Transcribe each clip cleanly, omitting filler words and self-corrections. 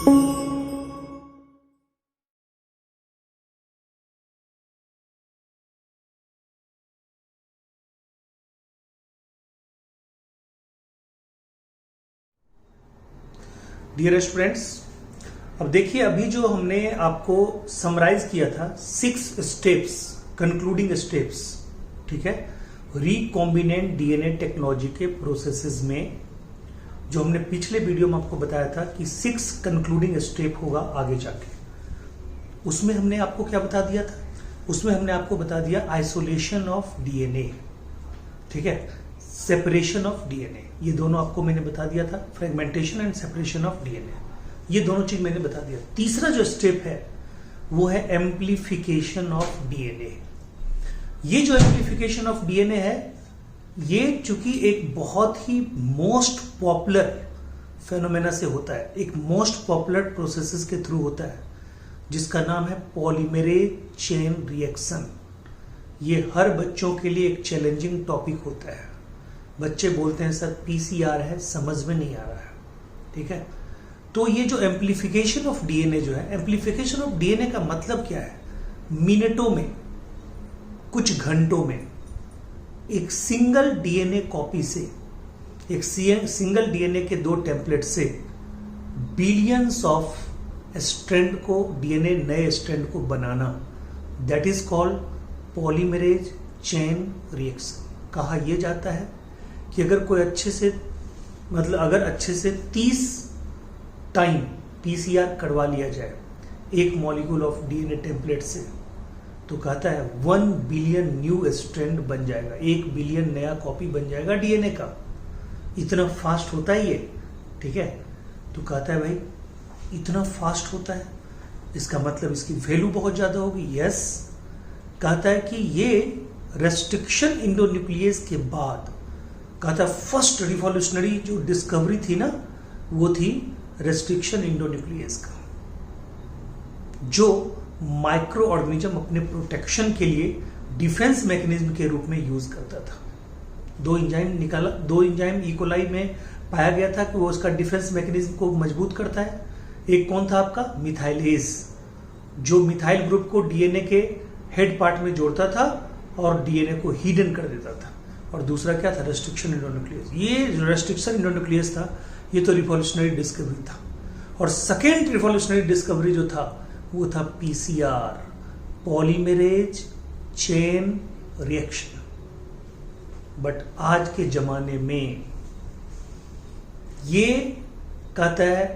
Dear students, अब देखिए अभी जो हमने आपको समराइज किया था 6 स्टेप्स, कंक्लूडिंग स्टेप्स, ठीक है, रिकॉम्बिनेंट डीएनए टेक्नोलॉजी के प्रोसेसेस में जो हमने पिछले वीडियो में आपको बताया था कि 6 कंक्लूडिंग स्टेप होगा आगे जाके। उसमें हमने आपको क्या बता दिया था? उसमें हमने आपको बता दिया आइसोलेशन ऑफ डीएनए, ठीक है, सेपरेशन ऑफ डीएनए, ये दोनों आपको मैंने बता दिया था, fragmentation and separation of DNA, ये दोनों चीज मैंने बता दिया। तीसरा जो स्टेप है वो है एम्प्लीफिकेशन ऑफ डीएनए। ये जो एम्प्लीफिकेशन ऑफ डीएनए है, ये चूंकि एक बहुत ही मोस्ट पॉपुलर फेनोमेना से होता है, एक मोस्ट पॉपुलर प्रोसेसेस के थ्रू होता है, जिसका नाम है पॉलीमरेज चेन रिएक्शन। ये हर बच्चों के लिए एक चैलेंजिंग टॉपिक होता है। बच्चे बोलते हैं सर पीसीआर है, समझ में नहीं आ रहा है, ठीक है। तो ये जो एम्प्लीफिकेशन ऑफ डीएनए जो है, एम्प्लीफिकेशन ऑफ डीएनए का मतलब क्या है? मिनटों में, कुछ घंटों में एक सिंगल डीएनए कॉपी से, एक सिंगल डीएनए के 2 टेम्पलेट से बिलियंस ऑफ स्ट्रैंड को, डीएनए नए स्ट्रैंड को बनाना, that is called polymerase chain reaction. कहा यह जाता है कि अगर कोई अच्छे से, मतलब अगर अच्छे से 30 टाइम पीसीआर करवा लिया जाए एक मॉलिक्यूल ऑफ डीएनए टेम्पलेट से, तो कहता है 1 बिलियन न्यू स्ट्रैंड बन जाएगा, 1 बिलियन नया कॉपी बन जाएगा डीएनए का। इतना फास्ट होता है ये, ठीक है। तो कहता है भाई इतना फास्ट होता है, इसका मतलब इसकी वैल्यू बहुत ज्यादा होगी। यस, कहता है कि ये रेस्ट्रिक्शन इंडोन्यूक्लियस के बाद, कहता है फर्स्ट रिवॉल्यूशनरी जो डिस्कवरी थी ना, वो थी रेस्ट्रिक्शन इंडोन्यूक्लियस का, जो माइक्रो ऑर्गेनिज्म अपने प्रोटेक्शन के लिए डिफेंस मैकेनिज्म के रूप में यूज करता था। 2 एंजाइम इकोलाई में पाया गया था कि वो उसका डिफेंस मैकेनिज्म को मजबूत करता है। एक कौन था आपका? मिथाइलेज, जो मिथाइल ग्रुप को डीएनए के हेड पार्ट में जोड़ता था और डीएनए को हिडन कर देता था। और दूसरा क्या था? Restriction endonuclease. ये जो रेस्ट्रिक्शन इंडोन्यूक्लियस था, ये तो रिवॉल्यूशनरी डिस्कवरी था। और सेकेंड रिवॉल्यूशनरी डिस्कवरी जो था वो था PCR, polymerase chain reaction. But आज के जमाने में ये कहता है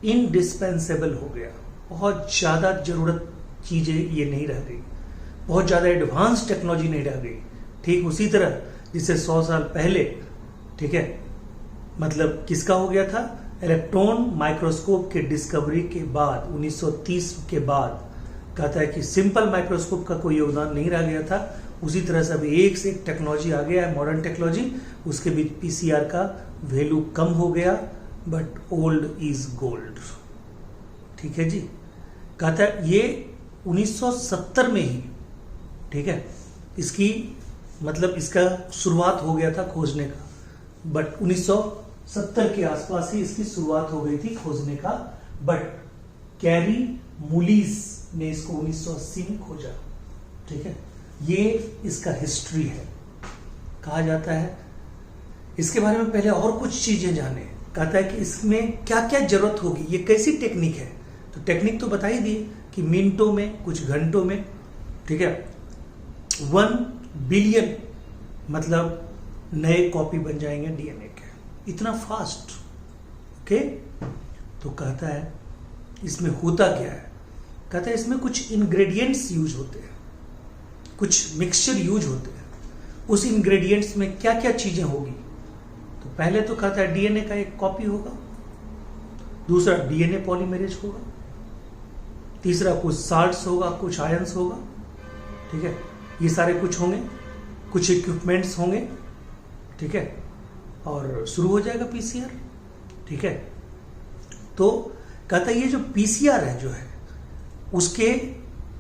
इनडिस्पेंसेबल हो गया, बहुत ज्यादा जरूरत चीजें ये नहीं रह गई, बहुत ज्यादा एडवांस टेक्नोलॉजी नहीं रह गई। ठीक उसी तरह जिसे 100 साल पहले, ठीक है, मतलब किसका हो गया था? इलेक्ट्रॉन माइक्रोस्कोप के डिस्कवरी के बाद 1930 के बाद कहता है कि सिंपल माइक्रोस्कोप का कोई योगदान नहीं रह गया था। उसी तरह से अभी एक से एक टेक्नोलॉजी आ गया है, मॉडर्न टेक्नोलॉजी, उसके बीच पीसीआर का वैल्यू कम हो गया, बट ओल्ड इज गोल्ड। ठीक है जी, कहता है ये 1970 में ही, ठीक है, इसकी मतलब इसका शुरुआत हो गया था खोजने का, बट 1970 के आसपास ही इसकी शुरुआत हो गई थी खोजने का। बट कैरी मुलीज ने इसको 1980 में खोजा। ठीक है, ये इसका हिस्ट्री है, कहा जाता है। इसके बारे में पहले और कुछ चीजें जाने। कहता है कि इसमें क्या क्या जरूरत होगी, ये कैसी टेक्निक है। तो टेक्निक तो बता ही दी कि मिनटों में, कुछ घंटों में, ठीक है, 1 बिलियन मतलब नए कॉपी बन जाएंगे डीएनए के, इतना फास्ट। ओके, तो कहता है इसमें होता क्या है? कहता है इसमें कुछ इंग्रेडिएंट्स यूज होते हैं, कुछ मिक्सचर यूज होते हैं। उस इंग्रेडिएंट्स में क्या क्या चीजें होगी? तो पहले तो कहता है डीएनए का एक कॉपी होगा, दूसरा डीएनए पॉलीमरेज होगा, तीसरा कुछ साल्ट्स होगा, कुछ आयंस होगा। ठीक है, ये सारे कुछ होंगे, कुछ इक्विपमेंट्स होंगे, ठीक है, और शुरू हो जाएगा पीसीआर। ठीक है, तो कहता है ये जो पीसीआर है, जो है उसके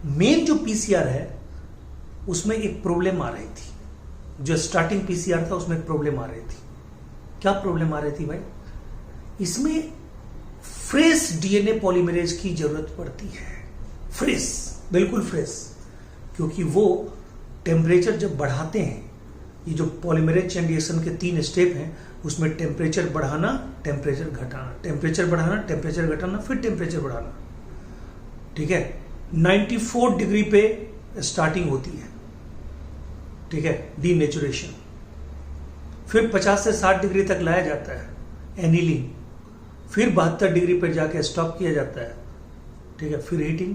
मेन जो पीसीआर है उसमें एक प्रॉब्लम आ रही थी। जो स्टार्टिंग पीसीआर था उसमें एक प्रॉब्लम आ रही थी। क्या प्रॉब्लम आ रही थी भाई? इसमें फ्रेश डीएनए पॉलीमरेज की जरूरत पड़ती है। फ्रेश, बिल्कुल फ्रेश, क्योंकि वो टेम्परेचर जब बढ़ाते हैं, ये जो पॉलीमरेज चेन रिएक्शन के 3 स्टेप हैं, उसमें टेम्परेचर बढ़ाना, टेम्परेचर घटाना, टेम्परेचर बढ़ाना, टेम्परेचर घटाना, फिर टेम्परेचर बढ़ाना। ठीक है, 94 डिग्री पे स्टार्टिंग होती है। ठीक है, डीनेचुरेशन, फिर 50 से 60 डिग्री तक लाया जाता है, एनीलिंग, फिर 72 डिग्री पर जाके स्टॉप किया जाता है। ठीक है, फिर हीटिंग।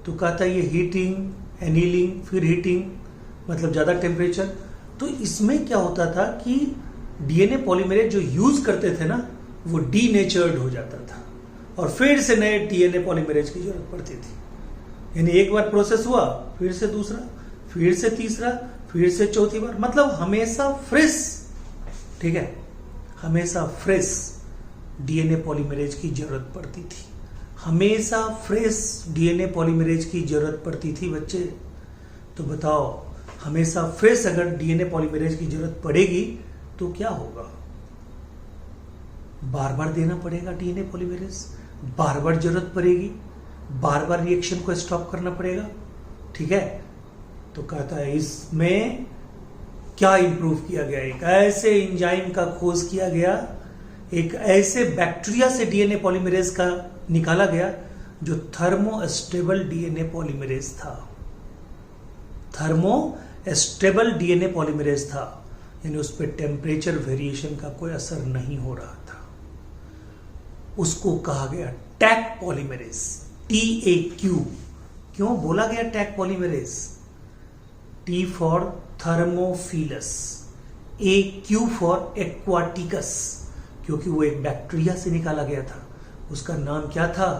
तो कहता है ये हीटिंग, एनीलिंग, फिर हीटिंग, मतलब ज्यादा टेम्परेचर। तो इसमें क्या होता था कि डीएनए पॉलीमरेज जो यूज करते थे ना, वो डीनेचर्ड हो जाता था और फिर से नए डीएनए पॉलीमरेज की जरूरत पड़ती थी। यानी एक बार प्रोसेस हुआ, फिर से दूसरा, फिर से तीसरा, फिर से चौथी बार, मतलब हमेशा फ्रेश। ठीक है, हमेशा फ्रेश डीएनए पॉलीमरेज की जरूरत पड़ती थी, हमेशा फ्रेश डीएनए पॉलीमरेज की जरूरत पड़ती थी बच्चे। तो बताओ, हमेशा फ्रेश अगर डीएनए पॉलीमरेज की जरूरत पड़ेगी तो क्या होगा? बार बार देना पड़ेगा डीएनए पॉलीमरेज, बार बार जरूरत पड़ेगी, बार बार रिएक्शन को स्टॉप करना पड़ेगा। ठीक है, तो कहता है इसमें क्या इंप्रूव किया गया? एक ऐसे एंजाइम का खोज किया गया, एक ऐसे बैक्टीरिया से डीएनए पॉलीमरेज का निकाला गया जो थर्मोस्टेबल डीएनए पॉलीमरेज था। थर्मोस्टेबल डीएनए पॉलीमरेज था, यानी उस पर टेम्परेचर वेरिएशन का कोई असर नहीं हो रहा था। उसको कहा गया टैक पॉलीमरेज, TAQ। क्यों बोला गया Taq polymerase? T for thermophilus, AQ for aquaticus, क्योंकि वो एक बैक्टीरिया से निकाला गया था। उसका नाम क्या था?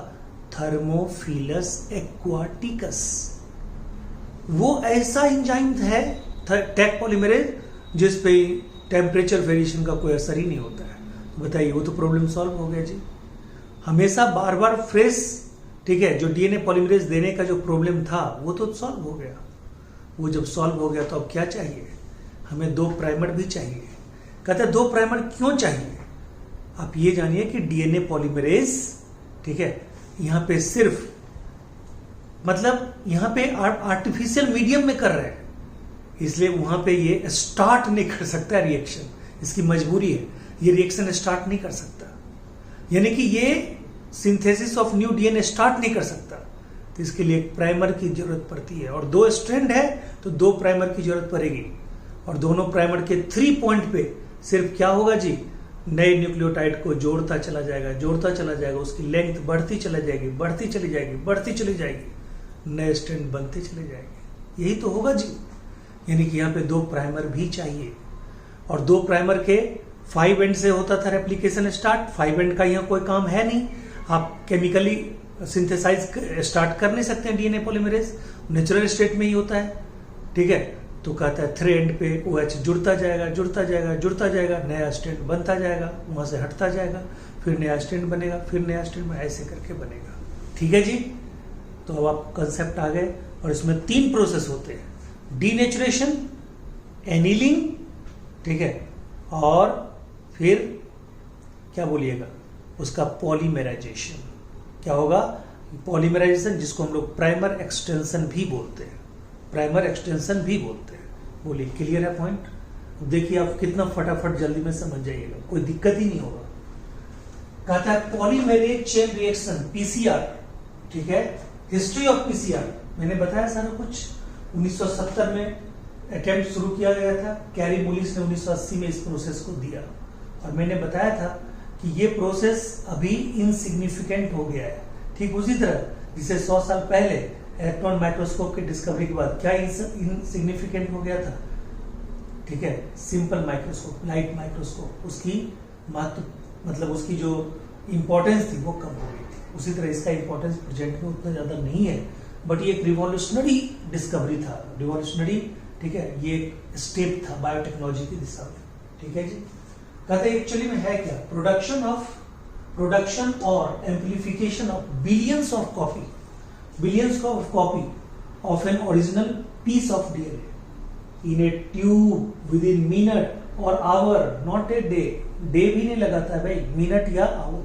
Thermophilus aquaticus. वो ऐसा एंजाइम है टैक पॉलीमरेज जिस पे टेम्परेचर वेरिएशन का कोई असर ही नहीं होता है। बताइए, वो तो प्रॉब्लम सॉल्व हो गया जी। हमेशा बार बार फ्रेश, ठीक है, जो डीएनए पॉलीमरेज देने का जो प्रॉब्लम था वो तो सॉल्व हो गया। वो जब सॉल्व हो गया तो अब क्या चाहिए? हमें 2 प्राइमर भी चाहिए। कहते हैं 2 प्राइमर क्यों चाहिए? आप ये जानिए कि डीएनए पॉलीमरेज, ठीक है, यहां पे सिर्फ मतलब यहां पे आर्टिफिशियल मीडियम में कर रहे हैं, इसलिए वहां पे ये स्टार्ट नहीं कर सकता रिएक्शन। इसकी मजबूरी है, ये रिएक्शन स्टार्ट नहीं कर सकता, यानी कि ये synthesis of new DNA start नहीं कर सकता। तो इसके लिए एक प्राइमर की जरूरत पड़ती है, और 2 स्ट्रैंड है तो 2 प्राइमर की जरूरत पड़ेगी। और दोनों प्राइमर के 3 पॉइंट पे सिर्फ क्या होगा जी? नए न्यूक्लियोटाइड को जोड़ता चला जाएगा, जोड़ता चला जाएगा, उसकी लेंथ बढ़ती चला जाएगी, बढ़ती चली जाएगी, बढ़ती चली जाएगी, नए स्ट्रैंड बनते चले जाएंगे। यही तो होगा जी। यानी कि यहाँ पे 2 प्राइमर भी चाहिए, और 2 प्राइमर के 5 एंड से होता था रेप्लिकेशन स्टार्ट। 5 एंड का यहाँ कोई काम है नहीं, आप केमिकली सिंथेसाइज स्टार्ट कर नहीं सकते हैं डीएनए पॉलीमरेज, नेचुरल स्टेट में ही होता है। ठीक है, तो कहता है 3 एंड पे OH जुड़ता जाएगा, जुड़ता जाएगा, जुड़ता जाएगा, नया स्ट्रैंड बनता जाएगा, वहां से हटता जाएगा, फिर नया स्ट्रैंड बनेगा, फिर नया स्ट्रैंड, ऐसे करके बनेगा। ठीक है जी, तो अब आप कंसेप्ट आ गए। और इसमें 3 प्रोसेस होते हैं, डीनेचुरेशन, एनीलिंग, ठीक है, और फिर क्या बोलिएगा उसका? पॉलीमराइजेशन। क्या होगा? पॉलीमराइजेशन, जिसको हम लोग प्राइमर एक्सटेंशन भी बोलते हैं, प्राइमर एक्सटेंशन भी बोलते हैं। बोलिए, क्लियर है पॉइंट? देखिए आप कितना फटाफट जल्दी में समझ जाइएगा, कोई दिक्कत ही नहीं होगा। कहता है पॉलीमरेज चेन रिएक्शन, PCR। ठीक है, हिस्ट्री ऑफ PCR मैंने बताया सारा कुछ। 1970 में अटेम्प्ट शुरू किया गया था, कैरी मुलिस ने 1980 में इस प्रोसेस को दिया, और मैंने बताया था कि ये प्रोसेस अभी इनसिग्निफिकेंट हो गया है। ठीक उसी तरह जिसे 100 साल पहले इलेक्ट्रॉन माइक्रोस्कोप की डिस्कवरी के बाद क्या इनसिग्निफिकेंट हो गया था? ठीक है, सिंपल माइक्रोस्कोप, लाइट माइक्रोस्कोप, उसकी मतलब उसकी जो इंपॉर्टेंस थी वो कम हो गई थी। उसी तरह इसका इंपॉर्टेंस प्रेजेंट में उतना ज्यादा नहीं है, बट ये एक रिवॉल्यूशनरी डिस्कवरी था, रिवॉल्यूशनरी, ठीक है, ये एक स्टेप था बायोटेक्नोलॉजी की दिशा में। ठीक है जी, कहते हैं एक्चुअली में है क्या? प्रोडक्शन और amplification of billions of copy of an original piece of DNA in a tube within minute और hour, not a day. Day भी नहीं लगाता है भाई, मिनट या आवर।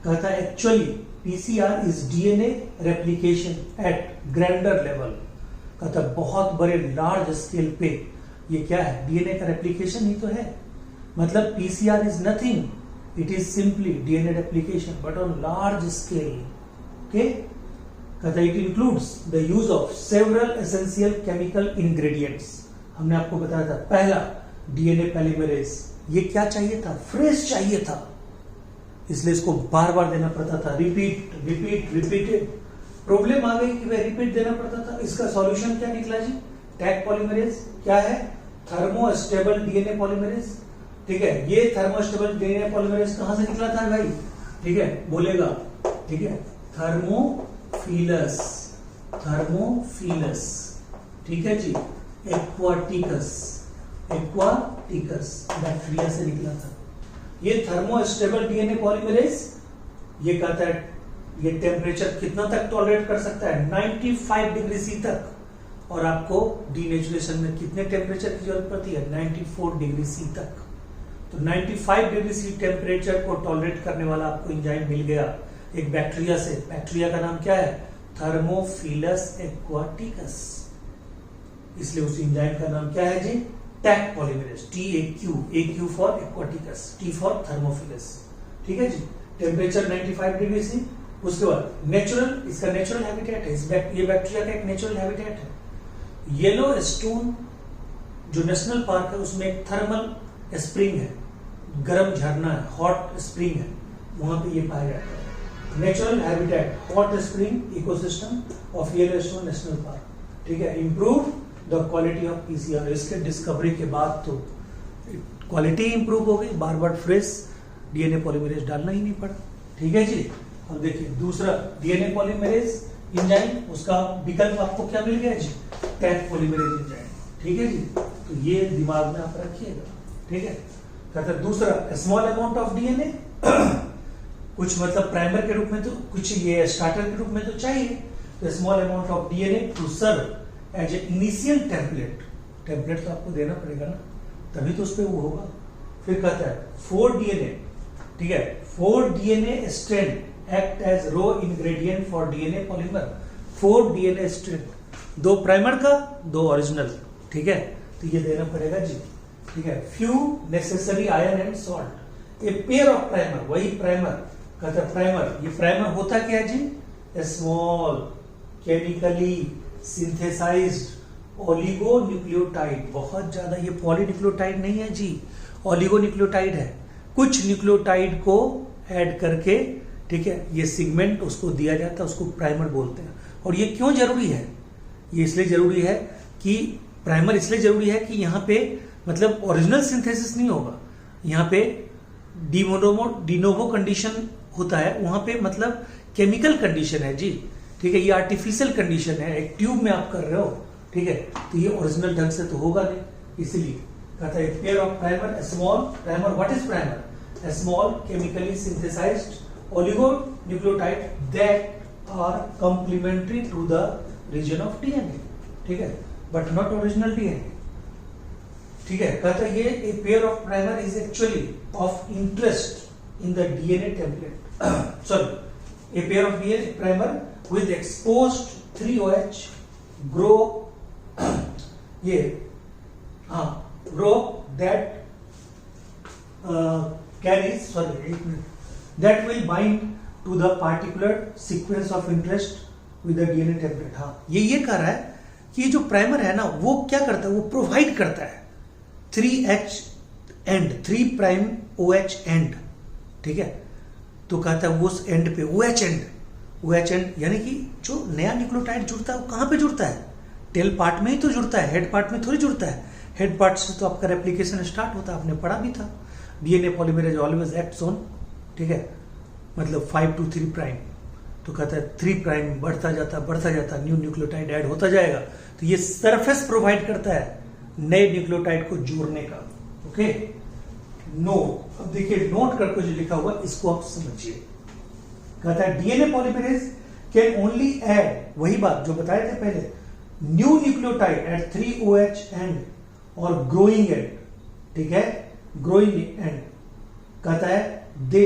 कहता है actually PCR is DNA replication at grander level. कहता है बहुत बड़े लार्ज स्केल पे ये क्या है, डीएनए का रेप्लिकेशन ही तो है। मतलब PCR is nothing, it is simply DNA replication but on large scale. Okay, कहता है it includes the use of several essential chemical ingredients. हमने आपको बताया था पहला डीएनए पॉलीमरेज, ये क्या चाहिए था, फ्रेश चाहिए था, इसलिए इसको बार बार देना पड़ता था, रिपीट रिपीट रिपीटेड। प्रॉब्लम आ गई कि भाई रिपीट देना पड़ता था। इसका सॉल्यूशन क्या निकला जी, टैग पॉलीमरेज। क्या है, थर्मोस्टेबल डीएनए पॉलीमरेज। ठीक है, ये थर्मोस्टेबल डीएनए पॉलीमरेज कहां से निकला था भाई, ठीक है बोलेगा, ठीक है, थर्मोफिलस, थर्मोफिलस, ठीक है जी, एक्वाटिकस, एक्वाटिकस बैक्टीरिया से निकला था। ये थर्मोस्टेबल डीएनए पॉलीमरेज ये कहता है ये टेम्परेचर कितना तक टॉलरेट कर सकता है, 95 डिग्री सी तक। और आपको डीनेचुरेशन में कितने टेम्परेचर की जरूरत पड़ती है, 94 डिग्री सी तक। तो 95 डिग्री सी टेम्परेचर को टॉलरेट करने वाला आपको एंजाइम मिल गया एक बैक्टीरिया से। बैक्टीरिया का नाम क्या है, थर्मोफिलस एक्वाटिकस। इसलिए उस एंजाइम का नाम क्या है जी, Taq polymerase, TAQ, AQ for aquaticus, T for thermophilus. ठीक है जी, टेम्परेचर 95 डिग्री सी। उसके बाद नेचुरल, इसका नेचुरल हैबिटेट है, ये बैक्टीरिया का एक नेचुरल हैबिटेट है। येलो स्टोन जो नेशनल पार्क है उसमें एक थर्मल स्प्रिंग है, गर्म झरना है, हॉट स्प्रिंग है, वहां पे ये पाया जाता है। Natural habitat, hot spring ecosystem of yellow stone national park. ठीक है, improve the quality of PCR. इसके डिस्कवरी के बाद तो क्वालिटी इंप्रूव हो गई, बार बार फ्रेश डीएनए पॉलीमरेज डालना ही नहीं पड़ा। ठीक है जी, अब देखिए दूसरा डीएनए पॉलीमरेज एंजाइम, उसका विकल्प आपको क्या मिल गया जी, टैग पॉलीमरेज एंजाइम। ठीक है जी, तो ये दिमाग में आप रखिएगा। ठीक है, कहता है दूसरा स्मॉल अमाउंट ऑफ डीएनए, कुछ मतलब प्राइमर के रूप में तो, कुछ ये स्टार्टर के रूप में तो चाहिए। तो small amount of DNA to serve as a initial template. Template तो आपको देना पड़ेगा ना, तभी तो उस पर वो होगा। फिर कहता है 4 डीएनए, ठीक है, 4 DNA strand act as raw ingredient for DNA polymer. 4 DNA strand, 2 primer का 2 ओरिजिनल। ठीक है, तो ये देना पड़ेगा जी। ठीक है, few necessary iron and salt, a pair of primer, वही प्राइमर। कहता है प्राइमर, ये प्राइमर होता क्या जी, स्मॉल केमिकली सिंथेसाइज्ड ओलिगोन्यूक्लियोटाइड। बहुत ज्यादा ये पॉलीन्यूक्लियोटाइड नहीं है जी, ओलिगोन्यूक्लियोटाइड है। कुछ न्यूक्लियोटाइड को ऐड करके, ठीक है, ये सिगमेंट उसको दिया जाता है, उसको प्राइमर बोलते हैं। और ये क्यों जरूरी है, ये इसलिए जरूरी है कि प्राइमर इसलिए जरूरी है कि यहाँ पे मतलब ओरिजिनल सिंथेसिस नहीं होगा, यहाँ पे डिनोवो कंडीशन होता है, वहां पे मतलब केमिकल कंडीशन है जी। ठीक है, ये आर्टिफिशियल कंडीशन है, एक ट्यूब में आप कर रहे हो। ठीक है, तो ये ओरिजिनल ढंग से तो होगा नहीं, इसलिए कहता है pair of primer, small primer. What is primer, a small chemically synthesized oligonucleotide that are complementary to the region of DNA. ठीक है, but not original DNA. ठीक है, कहता है ये a pair of primer is actually of interest in the DNA template. Sorry, a pair of DNA primer with exposed 3OH grow ये grow that carries, sorry, that will bind to the particular sequence of interest with the DNA template. हाँ, ये कह रहा है कि जो primer है ना वो क्या करता है, वो प्रोवाइड करता है 3H and 3 prime OH and. ठीक है, तो कहता है उस एंड पे OH एंड यानी कि जो नया न्यूक्लियोटाइड जुड़ता है वो कहां पे जुड़ता है, टेल पार्ट में ही तो जुड़ता है, हेड पार्ट में थोड़ी जुड़ता है। हेड पार्ट से तो आपका रेप्लिकेशन स्टार्ट होता है, आपने पढ़ा भी था। DNA polymerase always acts on, ठीक है, मतलब 5 to 3 प्राइम। तो कहता है 3 प्राइम बढ़ता जाता न्यू न्यूक्लियोटाइड ऐड होता जाएगा। तो ये सरफेस प्रोवाइड करता है नए न्यूक्लियोटाइड को जोड़ने का। ओके, नोट, अब देखिए नोट करके जो लिखा हुआ इसको आप समझिए। कहता है DNA polymerase can only add, वही बात जो बताए थे पहले, new nucleotide at 3OH end और ग्रोइंग एंड। ठीक है, ग्रोइंग एंड कहता है दे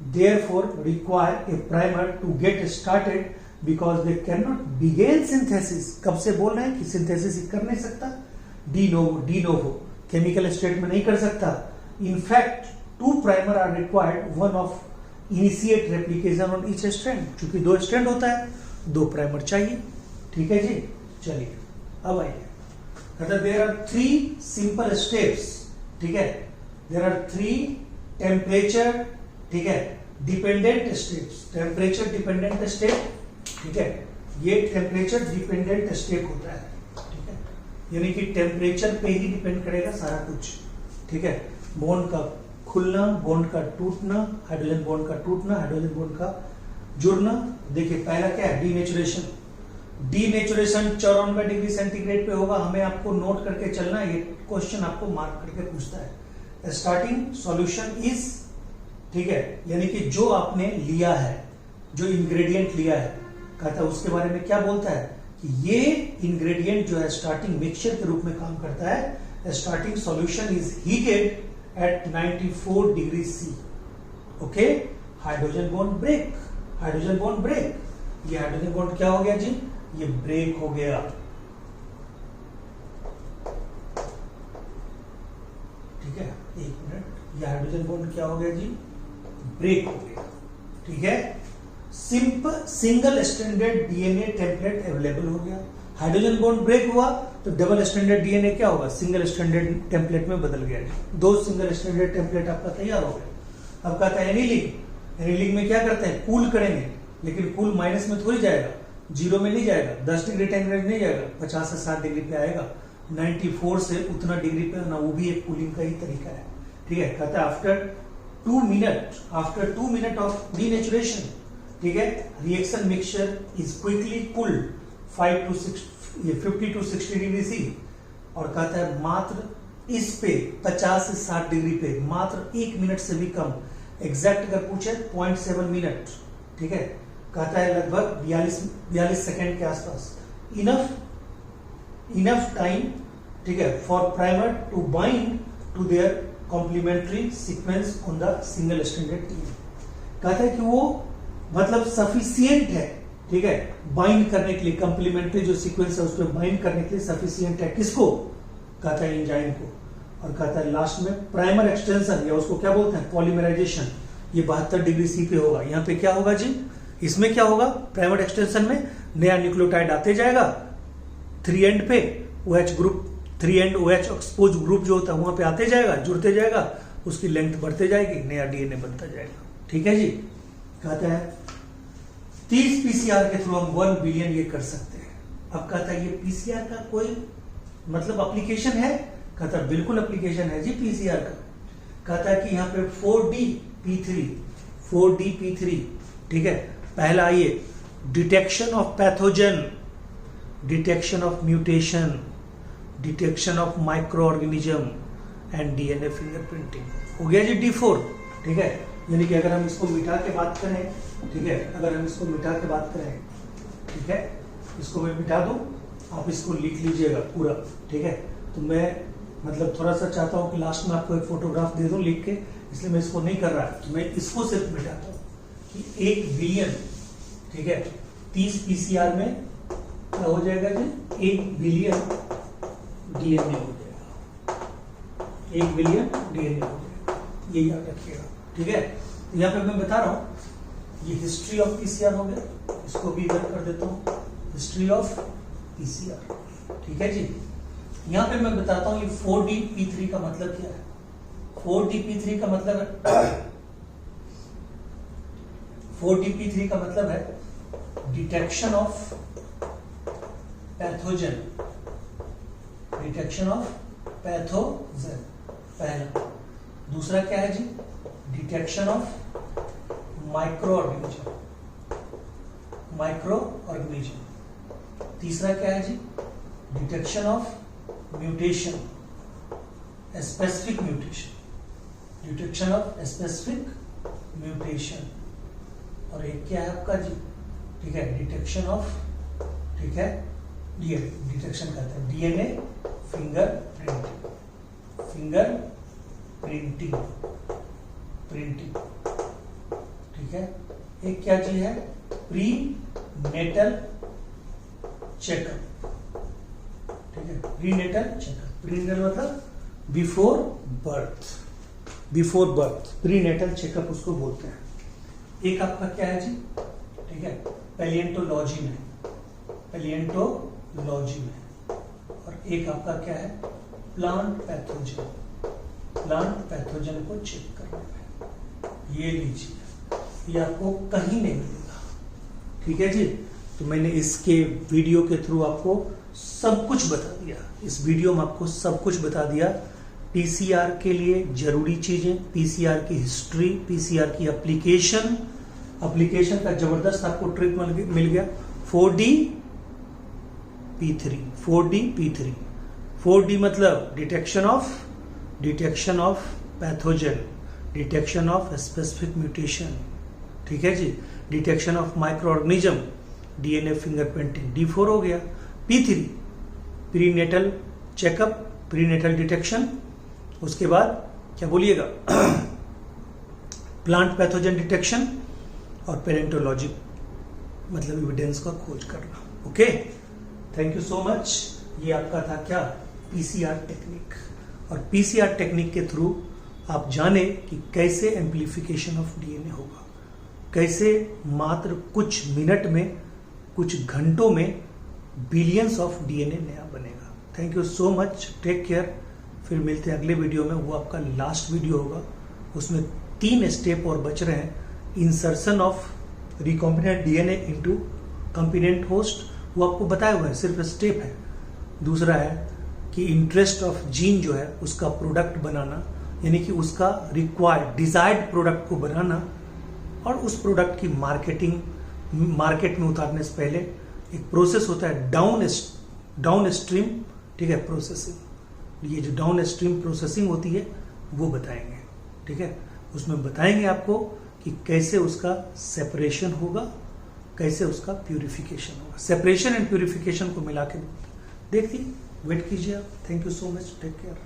therefore require a primer to get started because they cannot begin synthesis. कब से बोल रहे हैं कि synthesis कर नहीं सकता, de novo chemical state में नहीं कर सकता. In fact, 2 primer are required, one of initiate replication on each strand. चूंकि 2 strand होता है, 2 primer चाहिए. ठीक है जी, चलिए अब आइए. कहता there are 3 simple steps. ठीक है, there are 3 temperature, ठीक है, dependent steps. Temperature dependent step, ठीक है, ये टेम्परेचर डिपेंडेंट स्टेप होता है. ठीक है, यानी कि टेम्परेचर पे ही डिपेंड करेगा सारा कुछ. ठीक है, बॉन्ड का खुलना, बॉन्ड का टूटना, हाइड्रोजन बॉन्ड का टूटना, हाइड्रोजन बॉन्ड का जुड़ना. देखिए पहला क्या है, डीनेचुरेशन. डीनेचुरेशन 94 डिग्री सेंटीग्रेड पे होगा. हमें आपको नोट करके चलना, ये क्वेश्चन आपको मार्क करके पूछता है. स्टार्टिंग सॉल्यूशन इज, ठीक है, यानी कि जो आपने लिया है, जो इंग्रेडिएंट लिया है, कहता है उसके बारे में क्या बोलता है कि ये इंग्रेडिएंट जो है स्टार्टिंग मिक्सचर के रूप में काम करता है. Starting solution is heated at 94 degree C. Okay, hydrogen bond break. Hydrogen bond break, ये हाइड्रोजन बॉन्ड क्या हो गया जी, ये ब्रेक हो गया. ठीक है, एक मिनट, ये हाइड्रोजन बॉन्ड क्या हो गया जी, ब्रेक हो गया. ठीक है, single standard DNA template available हो गया. हाइड्रोजन बॉन्ड ब्रेक हुआ तो डबल स्टैंडर्ड डीएनए क्या होगा, सिंगल स्टैंडर्ड टेम्पलेट में बदल गया. 2 सिंगल स्टैंडर्ड टेम्पलेट आपका तैयार हो गया. अब कहता है एनिलिंग. एनिलिंग में क्या करते हैं, कूल करेंगे, लेकिन कूल माइनस में थोड़ी जाएगा, 0 में नहीं जाएगा, 10 डिग्री टेम्परेचर नहीं जाएगा, 50 से 60 डिग्री पे आएगा. 94 से उतना डिग्री पे आना, वो भी एक कूलिंग का ही तरीका है. ठीक है, कहता है आफ्टर 2 मिनट ऑफ डीनेचुरेशन, ठीक है, reaction mixture is quickly cooled 50 to 60 degree C. और कहता है मात्र इस पे 50 से 60 डिग्री पे मात्र 1 मिनट से भी कम, एग्जैक्ट अगर पूछे 0.7 मिनट. ठीक है, कहता है लगभग 42 सेकेंड के आसपास. इनफ टाइम, ठीक है, for primer to bind to their complementary sequence on the single standard DNA. कहता है कि वो मतलब सफिशियंट है. ठीक है, बाइंड करने के लिए, कॉम्प्लीमेंट्री जो सीक्वेंस है उस पर बाइंड करने के लिए सफिशियंट है. किसको, कहता है एंजाइम को. और कहता है लास्ट में प्राइमर एक्सटेंशन, या उसको क्या बोलते हैं, पॉलीमराइजेशन, ये 72 डिग्री सी पे होगा. यहाँ पे क्या होगा जी, इसमें क्या होगा, प्राइमर एक्सटेंशन में नया न्यूक्लियोटाइड आते जाएगा 3 एंड पे, OH group 3 and OH expose group जो होता है वहां पे आते जाएगा, जुड़ते जाएगा, उसकी लेंथ बढ़ते जाएगी, नया डीएनए बनता जाएगा. ठीक है जी, कहता है 30 पीसीआर के थ्रू हम 1 बिलियन ये कर सकते हैं. अब कहता है ये पीसीआर का कोई मतलब एप्लीकेशन है, कहता है बिल्कुल एप्लीकेशन है जी पीसीआर का. कहता है कि यहाँ पे 4DP3, ठीक है, पहला आइए detection of pathogen, detection of mutation, detection of micro organism and DNA fingerprinting. हो गया जी D4. ठीक है, यानी कि अगर हम इसको मिटा के बात करें, ठीक है, अगर हम इसको मिटा के बात करें, ठीक है, इसको मैं मिटा दूं, आप इसको लिख लीजिएगा पूरा. ठीक है, तो मैं मतलब थोड़ा सा चाहता हूं कि लास्ट में आपको एक फोटोग्राफ दे दूं लिख के, इसलिए मैं इसको नहीं कर रहा, मैं इसको सिर्फ मिटाता हूं कि 1 बिलियन, ठीक है, 30 पीसीआर में क्या हो जाएगा जी, 1 बिलियन डीएनए हो जाएगा. 1 बिलियन डीएनए हो जाएगा, ये याद रखिएगा. ठीक है, तो यहाँ पे मैं बता रहा हूं, ये हिस्ट्री ऑफ पीसीआर हो गया, इसको भी इधर कर देता हूं, हिस्ट्री ऑफ पीसीआर. ठीक है जी, यहाँ पे मैं बताता हूं ये 4DP3 का मतलब क्या है. 4DP3 का मतलब है 4DP3 का मतलब है detection of pathogen, detection of pathogen पहला. दूसरा क्या है जी, detection of microorganism, microorganism. तीसरा क्या है जी, detection of mutation, specific mutation, detection of specific mutation. और एक क्या है आपका जी, ठीक है, डिटेक्शन ऑफ, ठीक है, डीएनए डिटेक्शन करता है, डीएनए फिंगरप्रिंटिंग, फिंगर प्रिंटिंग, ठीक है। एक क्या चीज है, प्री नेटल चेकअप, ठीक है, prenatal checkup. Prenatal मतलब before birth, before birth prenatal checkup उसको बोलते हैं। एक आपका क्या है जी, ठीक है, पैलिएंटोलॉजी में, पैलिएंटोलॉजी में। और एक आपका क्या है, प्लांट पैथोजन, प्लांट पैथोजन को चेक करने में। ये लीजिए, ये आपको कहीं नहीं मिलेगा, ठीक है जी। तो मैंने इसके वीडियो के थ्रू आपको सब कुछ बता दिया, इस वीडियो में आपको सब कुछ बता दिया। पीसीआर के लिए जरूरी चीजें, पीसीआर की हिस्ट्री, पीसीआर की एप्लीकेशन, एप्लीकेशन का जबरदस्त आपको ट्रिक मिल गया। 4D P3, 4D P3। 4D मतलब detection of pathogen, detection of specific mutation, ठीक है जी, detection of microorganism, DNA fingerprinting. D4 हो गया। P3 prenatal checkup, prenatal detection. उसके बाद क्या बोलिएगा, प्लांट पैथोजन डिटेक्शन और पेरेंटोलॉजी मतलब एविडेंस का खोज करना। Okay, thank you so much. ये आपका था क्या, पीसीआर टेक्निक। और पीसीआर टेक्निक के थ्रू आप जाने कि कैसे एम्प्लीफिकेशन ऑफ डीएनए होगा, कैसे मात्र कुछ मिनट में, कुछ घंटों में बिलियंस ऑफ डीएनए नया बनेगा। Thank you so much, take care. फिर मिलते हैं अगले वीडियो में, वो आपका लास्ट वीडियो होगा। उसमें 3 स्टेप और बच रहे हैं। Insertion of recombinant DNA into competent host, वो आपको बताया हुआ है, सिर्फ स्टेप है। दूसरा है कि इंटरेस्ट ऑफ जीन जो है उसका प्रोडक्ट बनाना, यानी कि उसका रिक्वायर्ड डिजायर्ड प्रोडक्ट को बनाना, और उस प्रोडक्ट की मार्केटिंग, मार्केट में उतारने से पहले एक प्रोसेस होता है डाउन स्ट्रीम, ठीक है, प्रोसेसिंग। ये जो डाउन स्ट्रीम प्रोसेसिंग होती है वो बताएंगे, ठीक है। उसमें बताएंगे आपको कि कैसे उसका सेपरेशन होगा, कैसे उसका प्यूरिफिकेशन होगा। सेपरेशन एंड प्यूरिफिकेशन को मिला के देखिए, वेट कीजिए आप। Thank you so much, take care.